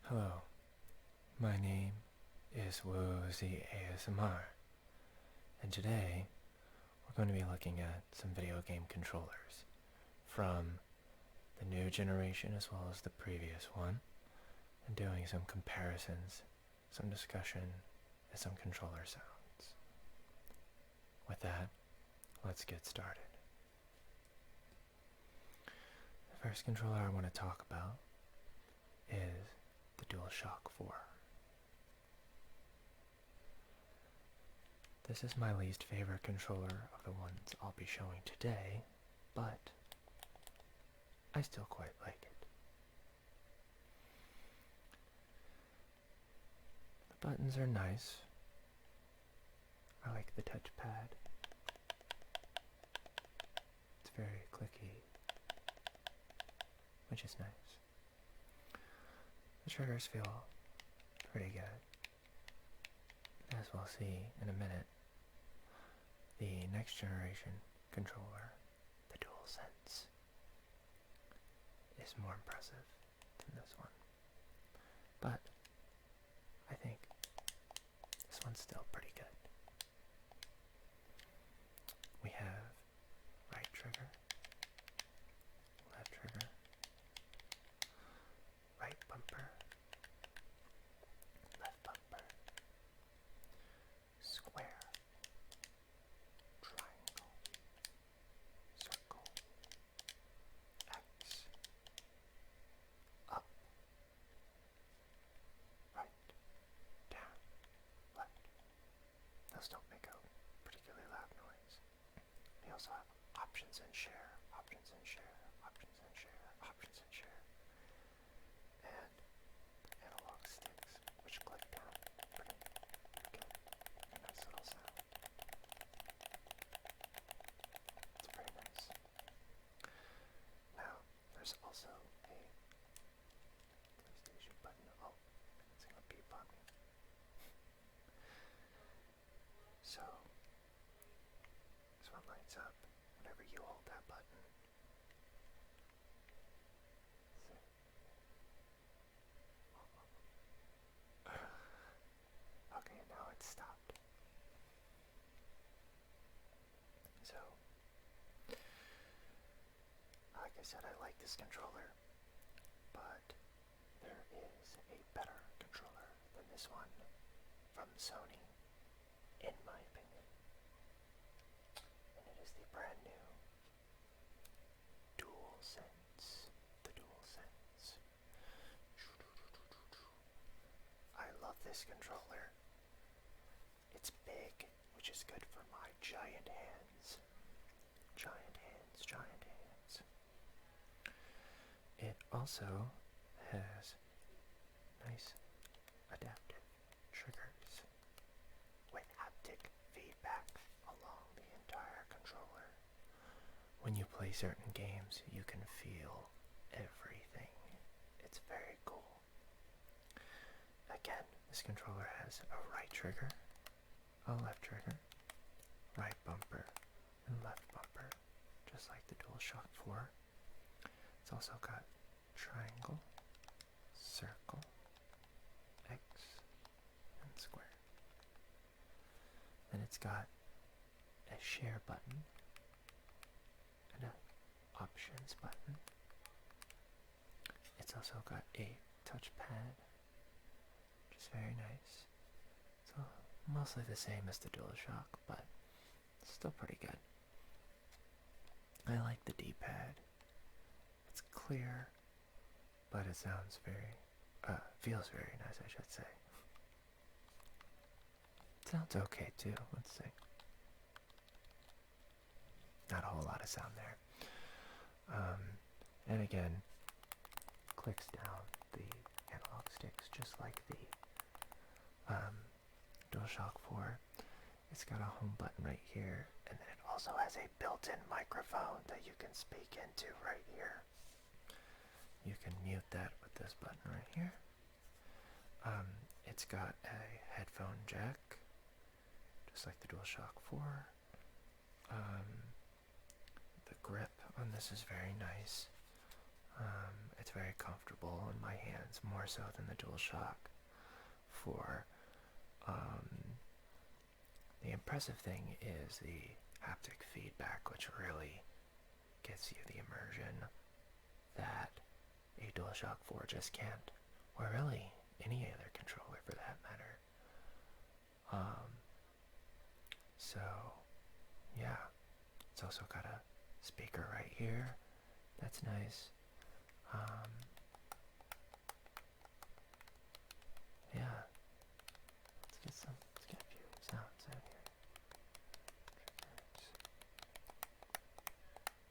Hello, my name is Woozy ASMR, and today we're going to be looking at some video game controllers from the new generation as well as the previous one, and doing some comparisons, some discussion, and some controller sounds. With that, let's get started. The first controller I want to talk about is the DualShock 4. This is my least favorite controller of the ones I'll be showing today, but I still quite like it. The buttons are nice. I like the touchpad. It's very clicky, which is nice. The triggers feel pretty good. As we'll see in a minute, the next generation controller, the Dualsense, is more impressive than this one. But I think this one's still pretty good. We have right trigger, left trigger, right bumper, left bumper, square, triangle, circle, X, up, right, down, left. Those don't make a particularly loud noise. We also have options and share, options and share, options and share, options and share, and analog sticks, which click down pretty good. A nice little sound. It's very nice. Now, there's also a PlayStation button. Oh, it's gonna beep on me. So, this one lights up whenever you hold that button. Okay, now it's stopped. So, like I said, I like this controller, but there is a better controller than this one from Sony, in my opinion. And it is the brand new Dualsense. The Dualsense. I love this controller. It's big, which is good for my giant hands. Giant hands, giant hands. It also has nice adaptive triggers with haptic feedback along the entire controller. When you play certain games, you can feel everything. It's very cool. Again, this controller has a right trigger, a left trigger, right bumper, and left bumper, just like the DualShock 4. It's also got triangle, circle, X, and square. Then it's got a share button and an options button. It's also got a touchpad, which is very nice. So mostly the same as the DualShock, but still pretty good. I like the D-pad. It's clear, but it sounds feels very nice, I should say. It sounds okay too, let's see. Not a whole lot of sound there. And again, clicks down the analog sticks just like the DualShock 4. It's got a home button right here, and then it also has a built-in microphone that you can speak into right here. You can mute that with this button right here. It's got a headphone jack, just like the DualShock 4. The grip on this is very nice. It's very comfortable in my hands, more so than the DualShock 4. The impressive thing is the haptic feedback, which really gets you the immersion that a DualShock 4 just can't, or really any other controller for that matter. So, yeah, it's also got a speaker right here. That's nice. Yeah, let's get a few sounds out here. Triggers.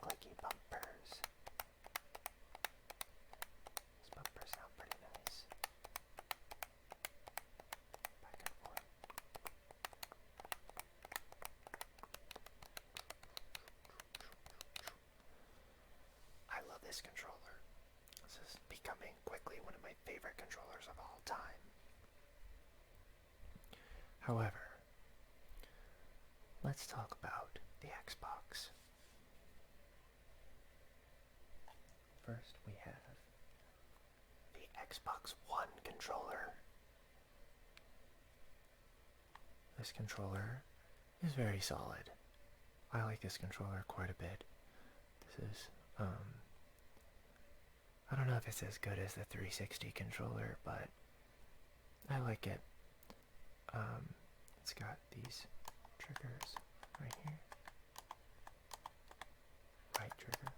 Clicky bumpers. These bumpers sound pretty nice. Back and forth. I love this controller. This is becoming quickly one of my favorite controllers of all time. However, let's talk about the Xbox. First, we have the Xbox One controller. This controller is very solid. I like this controller quite a bit. This is, I don't know if it's as good as the 360 controller, but I like it. It's got these triggers right here. Right trigger,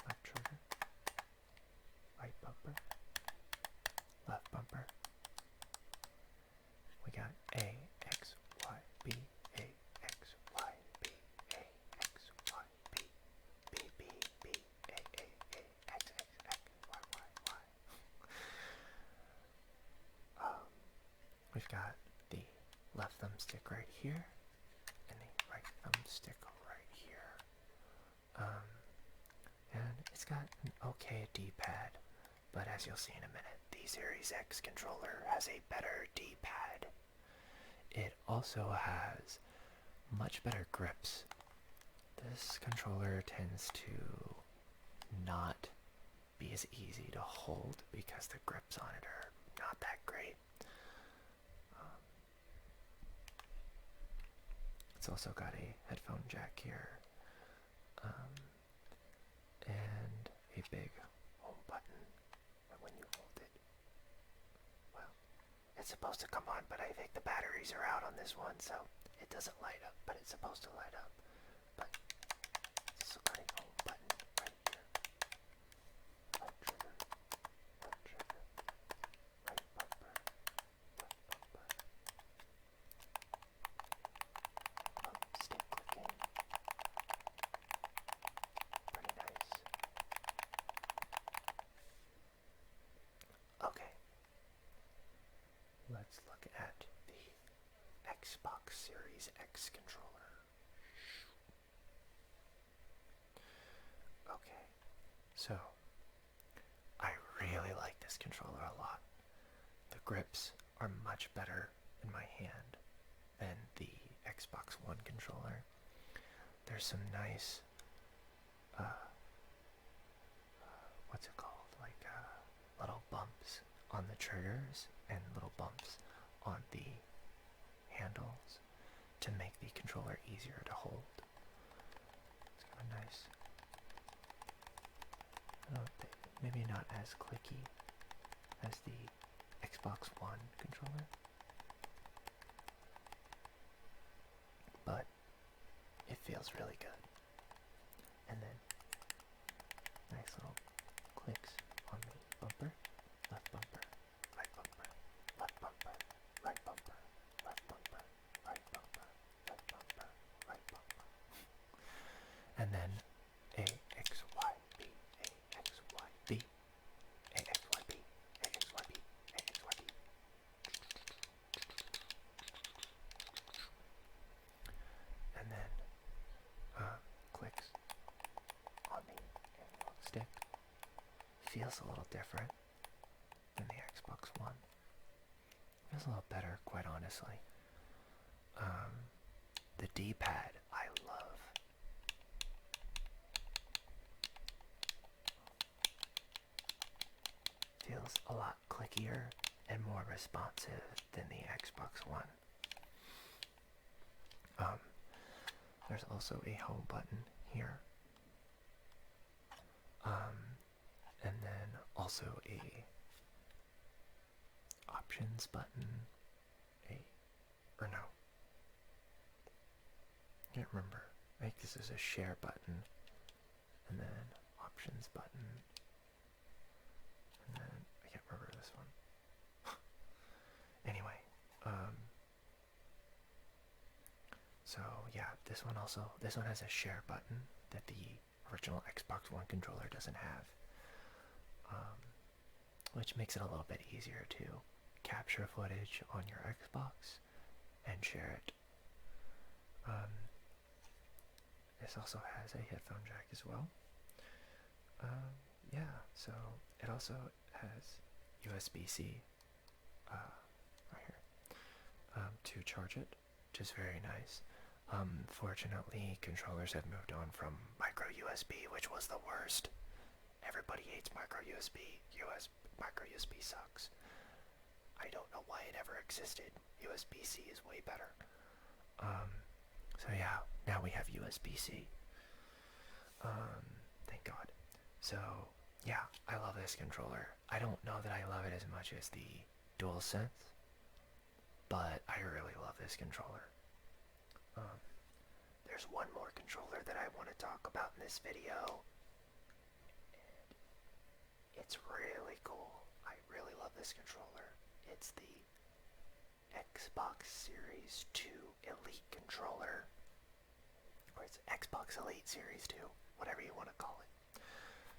left trigger, right bumper, left bumper. We got A, X, Y, B, A, X, Y, B, A, X, Y, B, B, B, B, A, X, X, X, Y, Y, Y. We've got the left thumbstick right here, and the right thumbstick right here. And it's got an okay D-pad, but as you'll see in a minute, the Series X controller has a better D-pad. It also has much better grips. This controller tends to not be as easy to hold because the grips on it are not that great. It's also got a headphone jack here, and a big home button. And when you hold it, well, it's supposed to come on, but I think the batteries are out on this one, so it doesn't light up, but it's supposed to light up. But it's also got a home button right here. Right trigger, right bumper, left bumper. Stick clicking. Pretty nice. Okay. Let's look at the Xbox Series X controller. Okay. So, I really like this controller a lot. The grips are much better in my hand than the Xbox One controller. There's some nice, what's it called? Like, little bumps on the triggers and little bumps on the handles to make the controller easier to hold. It's got a nice, maybe not as clicky as the Xbox One controller, but it feels really good. And then nice little clicks on the bumper, left bumper, right bumper, left bumper, right bumper, left bumper, right bumper, left bumper, right bumper. And then A, X, Y, B, A, X, Y, B, A, X, Y, B, A, X, Y, B, A, X, Y, B. And then clicks on the analog stick. Feels a little different than the Xbox One. Feels a little better, quite honestly. The D-pad I love. feels a lot clickier and more responsive than the Xbox One. There's also a home button here. And then also a options button. Or no. I can't remember. I think this is a share button. And then options button. And then I can't remember this one. Anyway, so yeah, this one has a share button that the original Xbox One controller doesn't have, which makes it a little bit easier to capture footage on your Xbox and share it. This also has a headphone jack as well. Yeah, so it also has USB-C right here to charge it, which is very nice. Fortunately, controllers have moved on from micro USB, which was the worst. Everybody hates micro USB. Micro USB sucks. I don't know why it ever existed. USB-C is way better. So yeah, now we have USB-C. Thank God. So yeah, I love this controller. I don't know that I love it as much as the Dualsense, but I really love this controller. There's one more controller that I want to talk about in this video. It's really cool. I really love this controller. It's the Xbox Series 2 Elite controller. Or it's Xbox Elite Series 2, whatever you want to call it.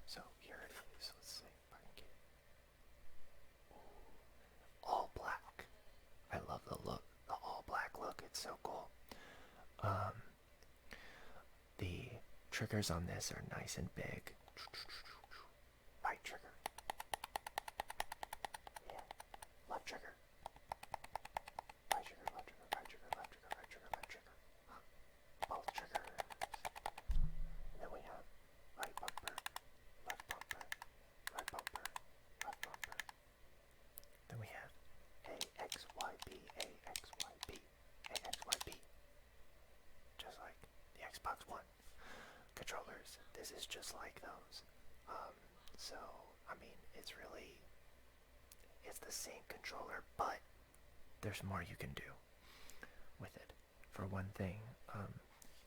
So here it is. Let's see if I can get it. All black. I love the look. The all black look. It's so cool. The triggers on this are nice and big. Right trigger. Yeah. Left trigger. Right trigger, left trigger, right trigger, left trigger, right trigger, left trigger. Both triggers. And then we have right bumper, left bumper, right bumper, left bumper. Then we have AXYB, AXYB, AXYB. Just like the Xbox One controllers. This is just like those. So, I mean, it's the same controller, but there's more you can do with it. For one thing,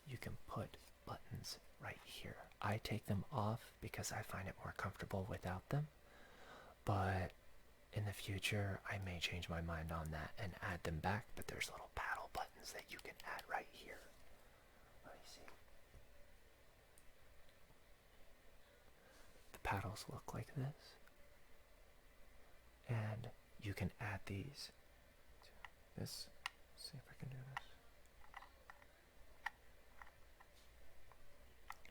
you can put buttons right here. I take them off because I find it more comfortable without them, but in the future, I may change my mind on that and add them back, but there's little paddle buttons that you can add right here. Let me see. The paddles look like this. And you can add these to this. Let's see if I can do this.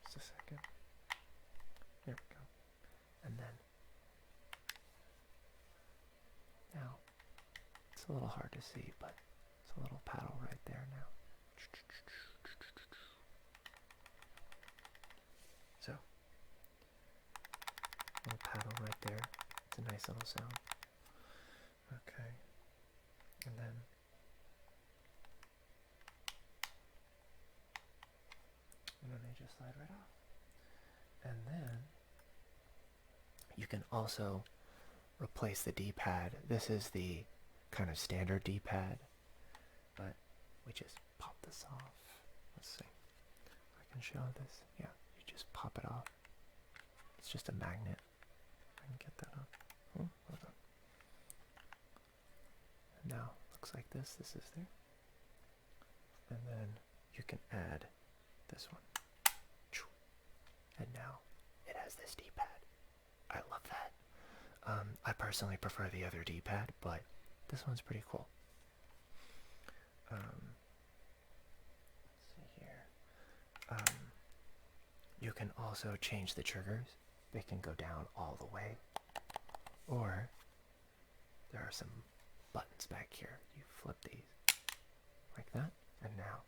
Just a second. There we go. And then now it's a little hard to see, but it's a little paddle right there now. So, little paddle right there. It's a nice little sound. Okay. And then they just slide right off. And then you can also replace the D-pad. This is the kind of standard D-pad, but we just pop this off. Let's see if I can show this. Yeah, you just pop it off. It's just a magnet. I can get that up. Oh, hold on. And now it looks like this. This is there. And then you can add this one. And now it has this D-pad. I love that. I personally prefer the other D-pad, but this one's pretty cool. Let's see here. You can also change the triggers. They can go down all the way, or there are some buttons back here. You flip these like that, and now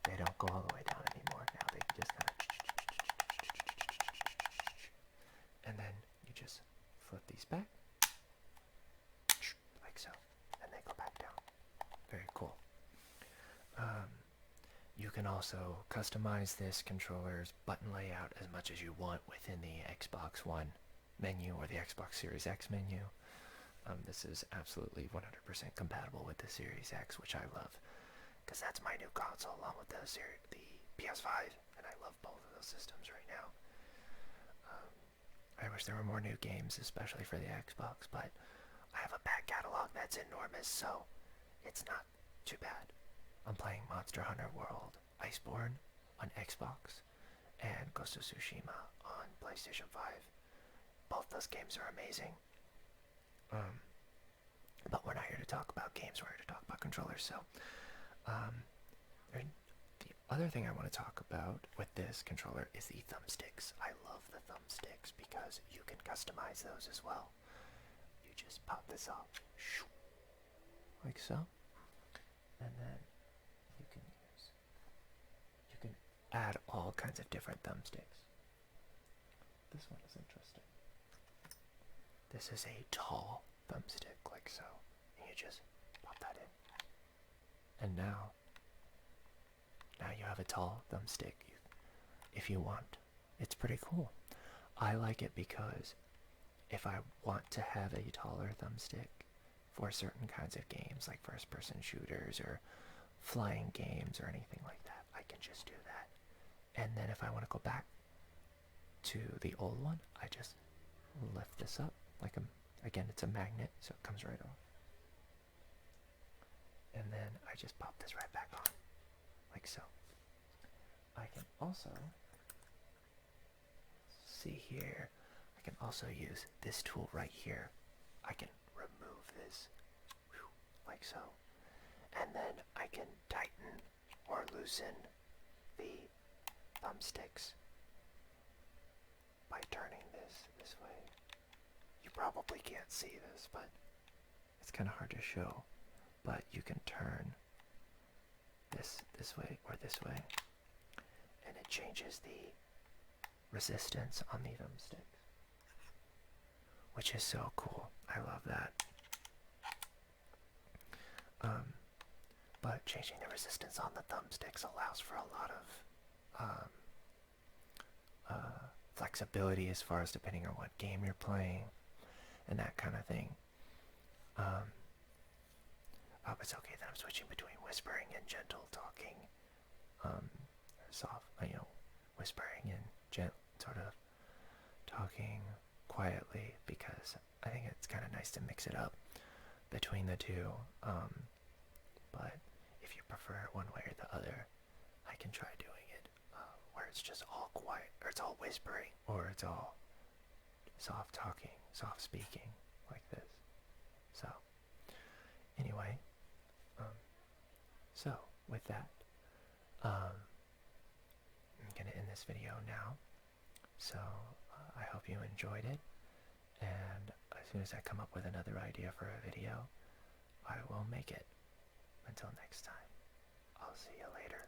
they don't go all the way down anymore. Now they just kind of, and then you just flip these back, can also customize this controller's button layout as much as you want within the Xbox One menu or the Xbox Series X menu. This is absolutely 100% compatible with the Series X, which I love, because that's my new console along with the PS5, and I love both of those systems right now. I wish there were more new games, especially for the Xbox, but I have a back catalog that's enormous, so it's not too bad. I'm playing Monster Hunter World Iceborne on Xbox and Ghost of Tsushima on PlayStation 5. Both those games are amazing. But we're not here to talk about games, we're here to talk about controllers. So, the other thing I want to talk about with this controller is the thumbsticks. I love the thumbsticks because you can customize those as well. You just pop this off, like so, and then you can add all kinds of different thumbsticks. This one is interesting. This is a tall thumbstick, like so. And you just pop that in. And now you have a tall thumbstick if you want. It's pretty cool. I like it because if I want to have a taller thumbstick for certain kinds of games, like first-person shooters or flying games or anything like that, I can just do that. And then if I want to go back to the old one, I just lift this up. Again, it's a magnet, so it comes right off. And then I just pop this right back on, like so. I can also see here, I can also use this tool right here. I can remove this, like so. And then I can tighten or loosen the thumbsticks by turning this way. You probably can't see this, but it's kind of hard to show. But you can turn this way or this way, and it changes the resistance on the thumbsticks, which is so cool. I love that. But changing the resistance on the thumbsticks allows for a lot of flexibility as far as depending on what game you're playing and that kind of thing. It's okay that I'm switching between whispering and gentle talking, soft, whispering and sort of talking quietly, because I think it's kind of nice to mix it up between the two. But if you prefer it one way or the other, I can try doing it where it's just all quiet, or it's all whispering, or it's all soft talking, soft speaking, like this. So, anyway, so with that, I'm gonna end this video now. So, I hope you enjoyed it, and as soon as I come up with another idea for a video, I will make it. Until next time, I'll see you later.